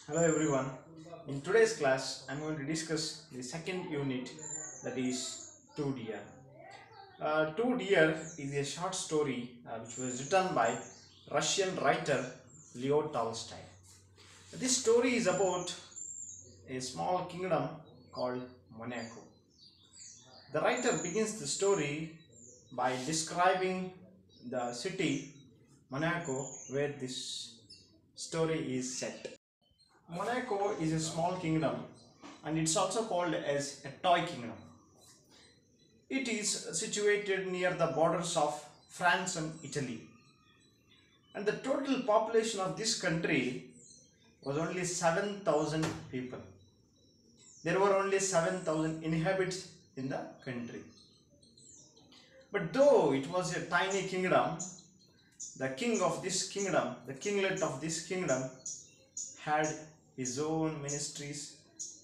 Hello everyone. In today's class, I'm going to discuss the second unit, that is Two Deer. Two Deer is a short story which was written by Russian writer Leo Tolstoy. This story is about a small kingdom called Monaco. The writer begins the story by describing the city Monaco where this story is set. Monaco is a small kingdom and it's also called as a toy kingdom. It is situated near the borders of France and Italy. And the total population of this country was only 7,000 people. There were only 7,000 inhabitants in the country. But though it was a tiny kingdom, the king of this kingdom, the kinglet of this kingdom, had his own ministries,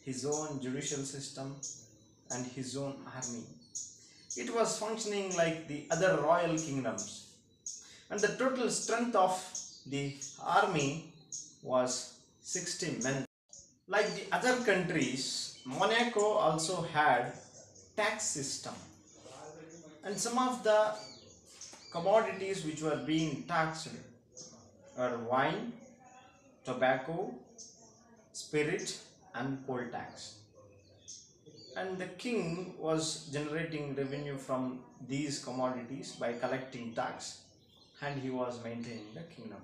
his own judicial system, and his own army. It was functioning like the other royal kingdoms. And the total strength of the army was 60 men. Like the other countries, Monaco also had tax system. And some of the commodities which were being taxed were wine, tobacco, spirit and poll tax. And the king was generating revenue from these commodities by collecting tax, and he was maintaining the kingdom.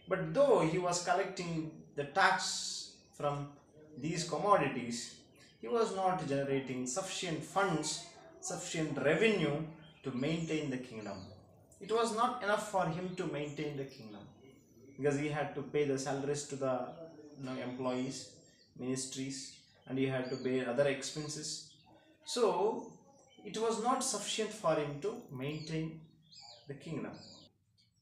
But though he was collecting the tax from these commodities, he was not generating sufficient funds, sufficient revenue to maintain the kingdom. It was not enough for him to maintain the kingdom because he had to pay the salaries to the employees, ministries, and he had to pay other expenses. So it was not sufficient for him to maintain the kingdom.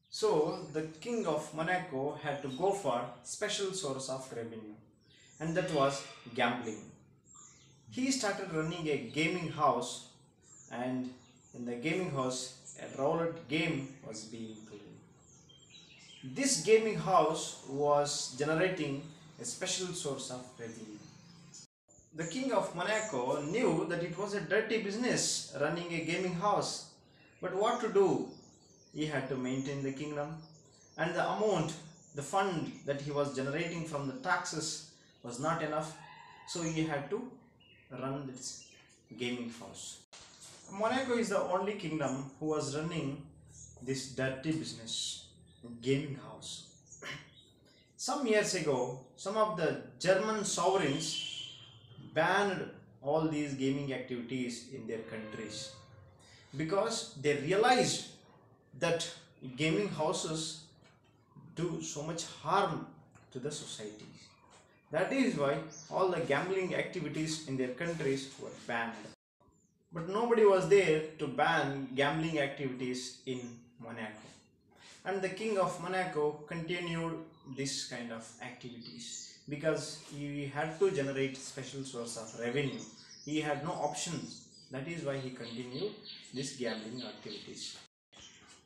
So the king of Monaco had to go for special source of revenue, and that was gambling. He started running a gaming house, and in the gaming house a roulette game was being played. This gaming house was generating a special source of revenue. The king of Monaco knew that it was a dirty business running a gaming house, but what to do? He had to maintain the kingdom, and the amount, the fund that he was generating from the taxes was not enough, so he had to run this gaming house. Monaco is the only kingdom who was running this dirty business, gaming house. Some years ago, some of the German sovereigns banned all these gaming activities in their countries because they realized that gaming houses do so much harm to the society. That is why all the gambling activities in their countries were banned. But nobody was there to ban gambling activities in Monaco. And the king of Monaco continued this kind of activities because he had to generate special source of revenue. He had no options. That is why he continued this gambling activities.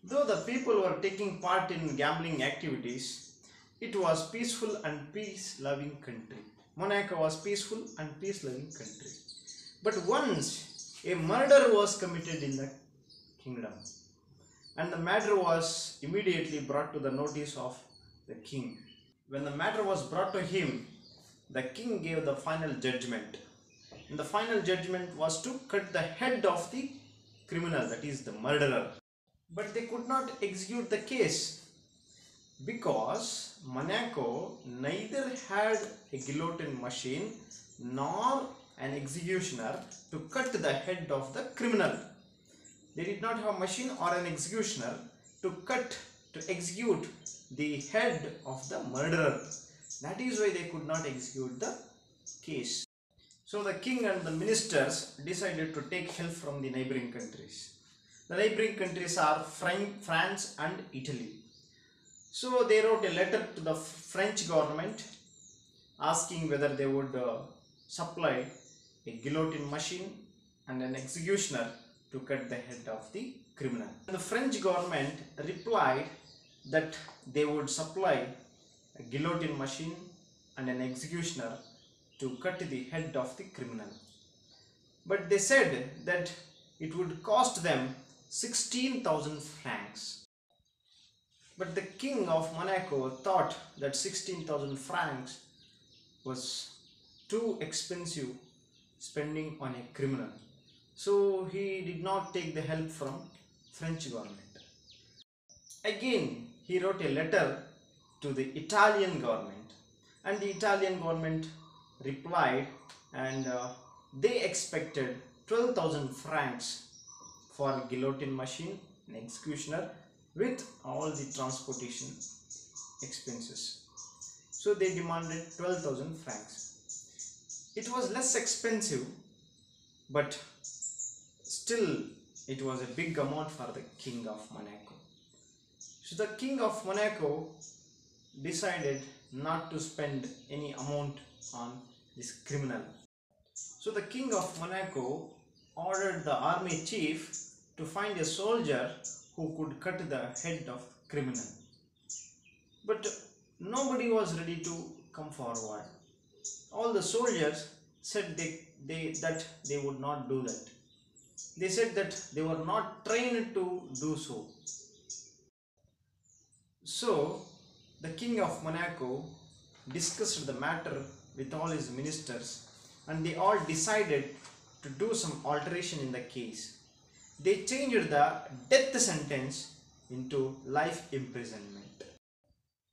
Though the people were taking part in gambling activities, it was peaceful and peace-loving country. Monaco was peaceful and peace-loving country. But once a murder was committed in the kingdom, and the matter was immediately brought to the notice of the king. When the matter was brought to him, the king gave the final judgment. And the final judgment was to cut the head of the criminal, that is the murderer. But they could not execute the case because Monaco neither had a guillotine machine nor an executioner to cut the head of the criminal. They did not have a machine or an executioner to execute the head of the murderer. That is why they could not execute the case. So the king and the ministers decided to take help from the neighboring countries. The neighboring countries are France and Italy. So they wrote a letter to the French government asking whether they would supply a guillotine machine and an executioner to cut the head of the criminal. The French government replied that they would supply a guillotine machine and an executioner to cut the head of the criminal. But they said that it would cost them 16,000 francs. But the king of Monaco thought that 16,000 francs was too expensive spending on a criminal. So he did not take the help from French government. Again, he wrote a letter to the Italian government, and the Italian government replied, and they expected 12,000 francs for guillotine machine and executioner with all the transportation expenses. So they demanded 12,000 francs. It was less expensive, but still it was a big amount for the king of Monaco. So the king of Monaco decided not to spend any amount on this criminal. So the king of Monaco ordered the army chief to find a soldier who could cut the head of criminal. But nobody was ready to come forward. All the soldiers said that they would not do that. They said that they were not trained to do so. So the king of Monaco discussed the matter with all his ministers, and they all decided to do some alteration in the case. They changed the death sentence into life imprisonment.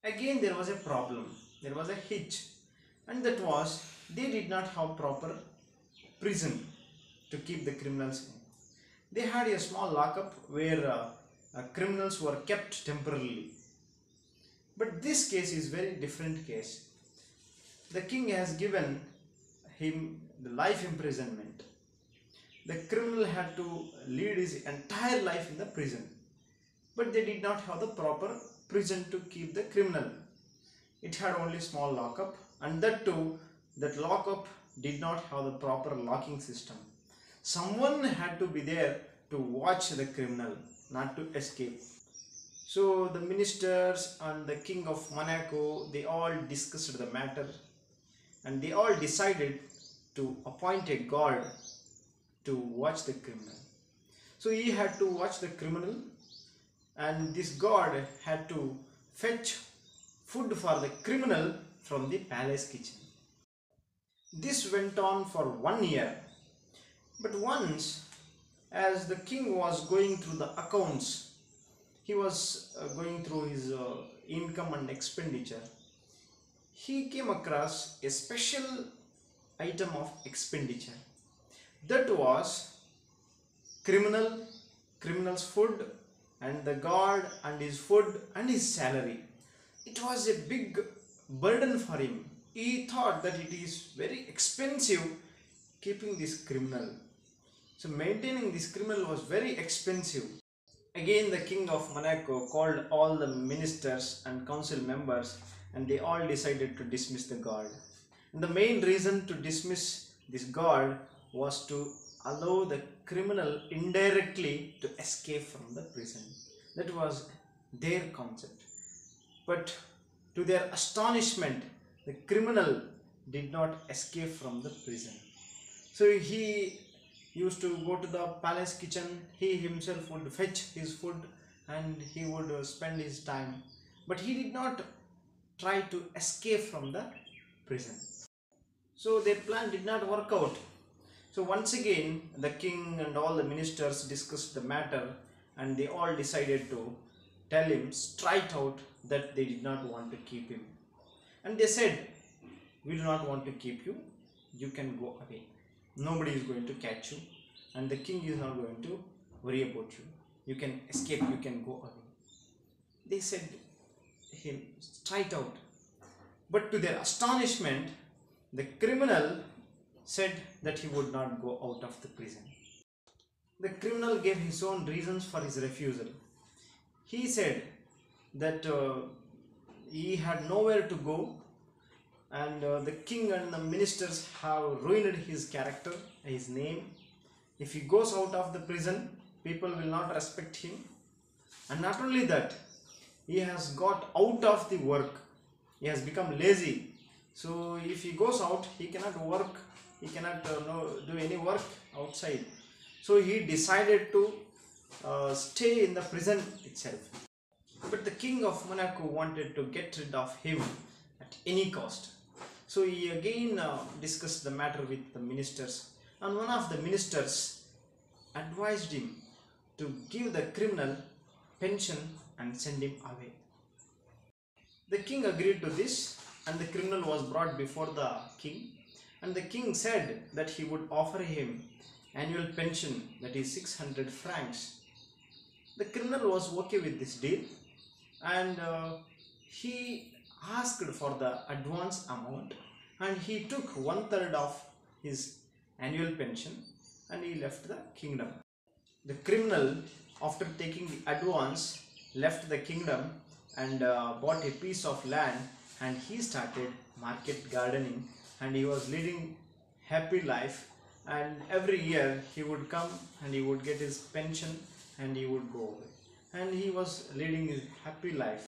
Again there was a problem, there was a hitch, and that was they did not have proper prison to keep the criminals in. They had a small lockup where criminals were kept temporarily. But this case is very different case. The king has given him the life imprisonment. The criminal had to lead his entire life in the prison. But they did not have the proper prison to keep the criminal. It had only small lockup, and that too, that lockup did not have the proper locking system. Someone had to be there to watch the criminal, not to escape. So the ministers and the king of Monaco, they all discussed the matter, and they all decided to appoint a guard to watch the criminal. So he had to watch the criminal, and this guard had to fetch food for the criminal from the palace kitchen. This went on for 1 year. But once, as the king was going through the accounts, he was going through his income and expenditure, he came across a special item of expenditure. That was criminal's food, and the guard and his food and his salary. It was a big burden for him. He thought that it is very expensive keeping this criminal. So maintaining this criminal was very expensive. Again the king of Monaco called all the ministers and council members, and they all decided to dismiss the guard. And the main reason to dismiss this guard was to allow the criminal indirectly to escape from the prison. That was their concept. But to their astonishment, the criminal did not escape from the prison. So he used to go to the palace kitchen, he himself would fetch his food and he would spend his time. But he did not try to escape from the prison. So their plan did not work out. So once again the king and all the ministers discussed the matter, and they all decided to tell him straight out that they did not want to keep him. And they said, we do not want to keep you, you can go away. Nobody is going to catch you, and the king is not going to worry about you. You can escape, you can go away. They said him straight out. But to their astonishment, the criminal said that he would not go out of the prison. The criminal gave his own reasons for his refusal. He said that he had nowhere to go, and the king and the ministers have ruined his character, his name. If he goes out of the prison, people will not respect him. And not only that, he has got out of the work. He has become lazy. So if he goes out, he cannot work, he cannot do any work outside. So he decided to stay in the prison itself. But the king of Monaco wanted to get rid of him at any cost. So he again discussed the matter with the ministers, and one of the ministers advised him to give the criminal pension and send him away. The king agreed to this, and the criminal was brought before the king, and the king said that he would offer him annual pension, that is 600 francs. The criminal was okay with this deal, and he asked for the advance amount, and he took 1/3 of his annual pension and he left the kingdom. The criminal, after taking the advance, left the kingdom and bought a piece of land, and he started market gardening, and he was leading happy life, and every year he would come and he would get his pension and he would go away, and he was leading his happy life.